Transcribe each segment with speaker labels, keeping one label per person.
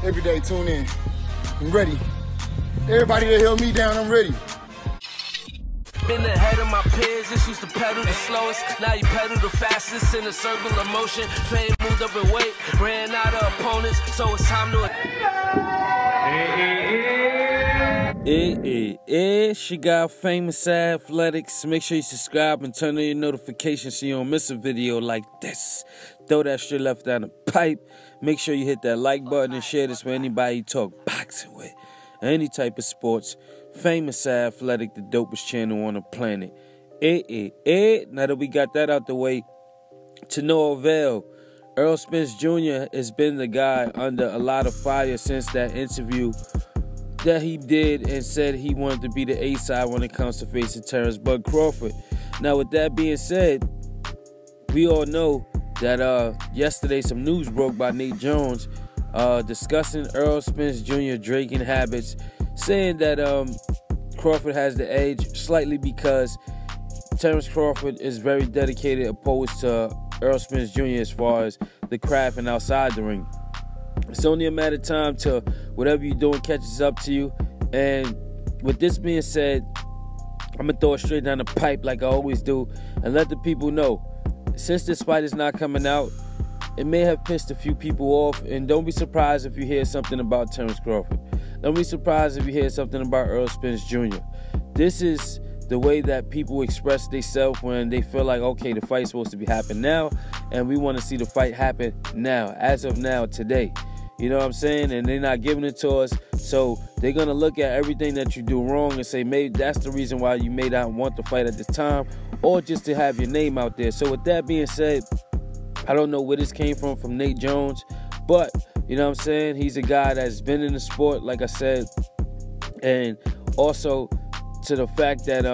Speaker 1: every day, tune in. I'm ready. Everybody that held me down, I'm ready.
Speaker 2: Been ahead of my peers, this used to pedal the slowest. Now you pedal the fastest in a circle of motion. Fame moved up in weight, ran out of opponents, so it's time to...
Speaker 3: She got Famous Athletics. Make sure you subscribe and turn on your notifications so you don't miss a video like this. Throw that shit left down the pipe. Make sure you hit that like button and share this with anybody you talk boxing with. Any type of sports. Famous Athletic, the dopest channel on the planet. Now that we got that out the way, to no avail. Errol Spence Jr. has been the guy under a lot of fire since that interview that he did and said he wanted to be the A-side when it comes to facing Terrence Bud Crawford. Now, with that being said, we all know that yesterday some news broke by Nate Jones discussing Errol Spence Jr. drinking habits, saying that Crawford has the edge slightly because Terrence Crawford is very dedicated opposed to Errol Spence Jr. as far as the craft and outside the ring. It's only a matter of time till whatever you're doing catches up to you. And with this being said, I'm going to throw it straight down the pipe like I always do and let the people know. Since this fight is not coming out, it may have pissed a few people off. And don't be surprised if you hear something about Terrence Crawford. Don't be surprised if you hear something about Errol Spence Jr. This is the way that people express themselves when they feel like, okay, the fight's supposed to be happening now, and we want to see the fight happen now, as of now, today. You know what I'm saying? And they're not giving it to us, so they're going to look at everything that you do wrong and say, maybe that's the reason why you may not want the fight at this time, or just to have your name out there. So with that being said, I don't know where this came from Nate Jones, but, you know what I'm saying, he's a guy that's been in the sport, like I said, and also to the fact that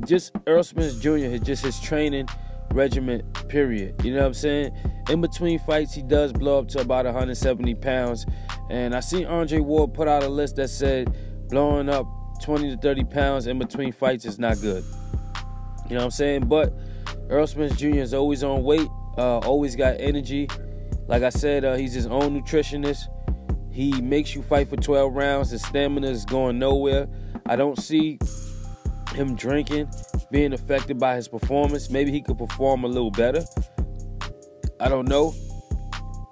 Speaker 3: just Errol Spence Jr. has just his training regimen, period. You know what I'm saying? In between fights, he does blow up to about 170 pounds. And I seen Andre Ward put out a list that said blowing up 20 to 30 pounds in between fights is not good. You know what I'm saying? But Errol Spence Jr. is always on weight, always got energy. Like I said, he's his own nutritionist. He makes you fight for 12 rounds. His stamina is going nowhere. I don't see him drinking being affected by his performance. Maybe he could perform a little better. I don't know.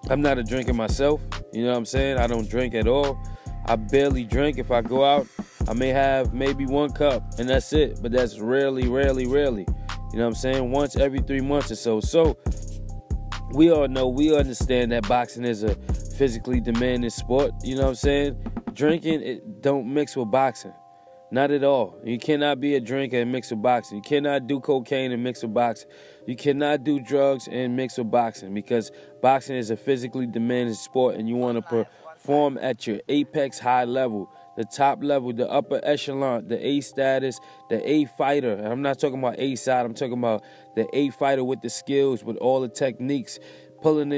Speaker 3: I'm not a drinker myself. You know what I'm saying? I don't drink at all. I barely drink. If I go out, I may have maybe 1 cup, and that's it. But that's rarely. You know what I'm saying? Once every 3 months or so. So we all know, we understand that boxing is a physically demanding sport. You know what I'm saying? Drinking, it don't mix with boxing. Not at all. You cannot be a drinker and mix with boxing. You cannot do cocaine and mix with boxing. You cannot do drugs and mix with boxing, because boxing is a physically demanding sport and you want to perform at your apex high level, the top level, the upper echelon, the A status, the A fighter. And I'm not talking about A side. I'm talking about the A fighter with the skills, with all the techniques, pulling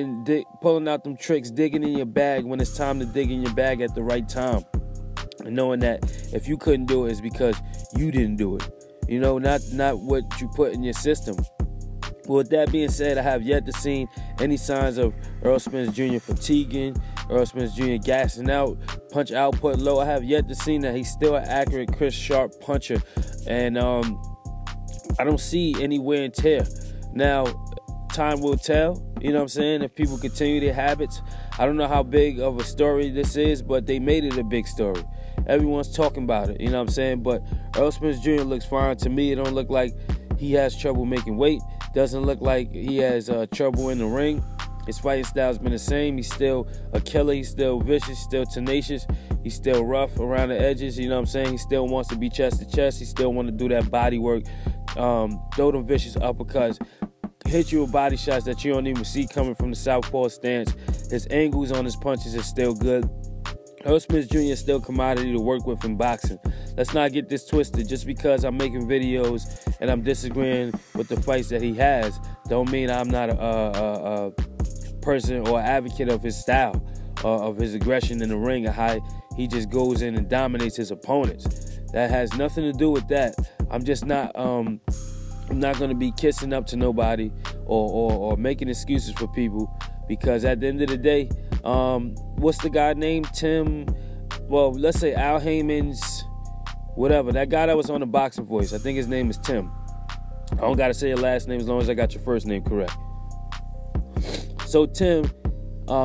Speaker 3: out them tricks, digging in your bag when it's time to dig in your bag at the right time. And knowing that if you couldn't do it, it's because you didn't do it. You know, not what you put in your system. Well, with that being said, I have yet to see any signs of Errol Spence Jr. fatiguing, Errol Spence Jr. gassing out, punch output low. I have yet to see that he's still an accurate, crisp, sharp puncher. And I don't see any wear and tear. Now, time will tell, you know what I'm saying, if people continue their habits. I don't know how big of a story this is, but they made it a big story. Everyone's talking about it, you know what I'm saying? But Errol Spence Jr. looks fine to me. It don't look like he has trouble making weight. Doesn't look like he has trouble in the ring. His fighting style's been the same. He's still a killer. He's still vicious, still tenacious. He's still rough around the edges, you know what I'm saying? He still wants to be chest to chest. He still want to do that body work, throw them vicious uppercuts, hit you with body shots that you don't even see coming from the southpaw stance. His angles on his punches is still good. Errol Spence Jr. is still commodity to work with in boxing. Let's not get this twisted. Just because I'm making videos and I'm disagreeing with the fights that he has, don't mean I'm not a person or advocate of his style, of his aggression in the ring, and how he just goes in and dominates his opponents. That has nothing to do with that. I'm just not I'm not going to be kissing up to nobody or making excuses for people, because at the end of the day, what's the guy named? Tim, well, let's say Al Heyman's, whatever. That guy that was on the Boxing Voice, I think his name is Tim. I don't got to say your last name as long as I got your first name correct. So Tim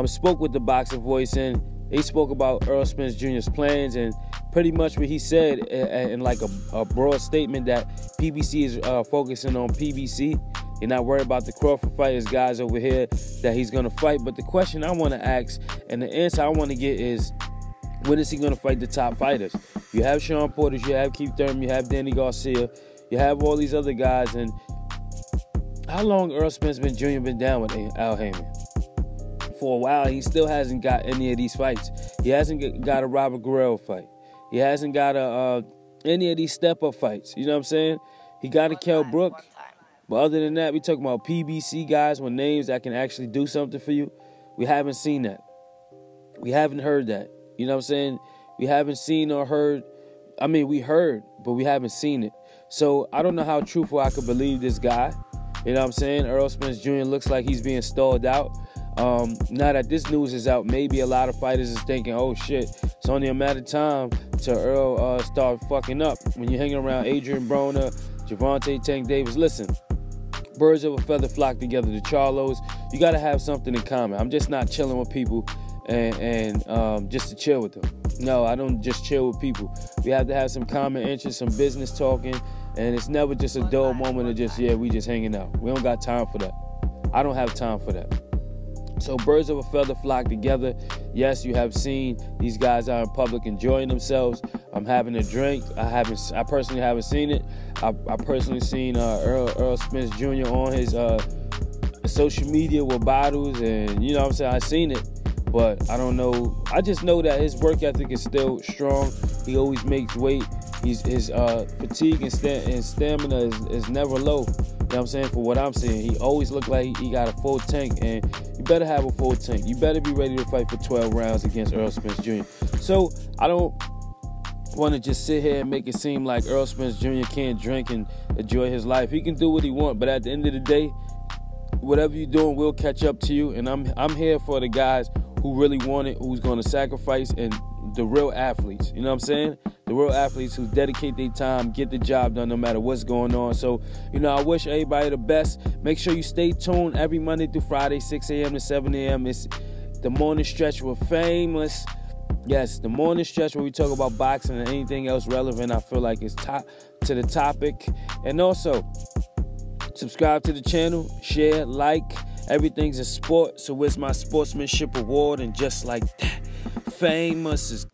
Speaker 3: spoke with the Boxing Voice, and he spoke about Errol Spence Jr.'s plans, and pretty much what he said in like a broad statement that PBC is focusing on PBC. You're not worried about the Crawford fight. There's guys over here that he's going to fight. But the question I want to ask, and the answer I want to get is, when is he going to fight the top fighters? You have Sean Porter, you have Keith Thurman, you have Danny Garcia, you have all these other guys. And how long Errol Spence Jr. been down with Al Heyman? For a while, he still hasn't got any of these fights. He hasn't got a Robert Guerrero fight. He hasn't got any of these step-up fights. You know what I'm saying? He got a Kell Brook. But other than that, we talking about PBC guys with names that can actually do something for you. We haven't seen that. We haven't heard that. You know what I'm saying? We haven't seen or heard. I mean, we heard, but we haven't seen it. So I don't know how truthful I could believe this guy. You know what I'm saying? Errol Spence Jr. looks like he's being stalled out. Now that this news is out, maybe a lot of fighters is thinking, oh shit, it's only a matter of time till Earl start fucking up. When you're hanging around Adrian Broner, Gervonta Tank Davis, listen, birds of a feather flock together. The Charlos, you got to have something in common. I'm just not chilling with people and just to chill with them. No, I don't just chill with people. We have to have some common interests, some business talking, and it's never just a dull moment of just, yeah, we just hanging out. We don't got time for that. I don't have time for that. So birds of a feather flock together. Yes, you have seen these guys out in public enjoying themselves. I'm having a drink. I personally haven't seen it. I personally seen Errol Spence Jr. on his social media with bottles, and you know what I'm saying, I seen it, but I don't know. I just know that his work ethic is still strong. He always makes weight. His fatigue and stamina is never low. You know what I'm saying? For what I'm seeing, he always look like he got a full tank, and you better have a full tank. You better be ready to fight for 12 rounds against Errol Spence Jr. So I don't want to just sit here and make it seem like Errol Spence Jr. can't drink and enjoy his life. He can do what he wants, but at the end of the day, whatever you're doing will catch up to you. And I'm here for the guys who really want it, who's going to sacrifice, and the real athletes. You know what I'm saying? The real athletes who dedicate their time, get the job done no matter what's going on. So, you know, I wish everybody the best. Make sure you stay tuned every Monday through Friday, 6 a.m. to 7 a.m. It's the morning stretch with Famus. Yes, the morning stretch where we talk about boxing and anything else relevant. I feel like it's top to the topic. And also, subscribe to the channel, share, like. Everything's a sport, so where's my sportsmanship award? And just like that, Famus is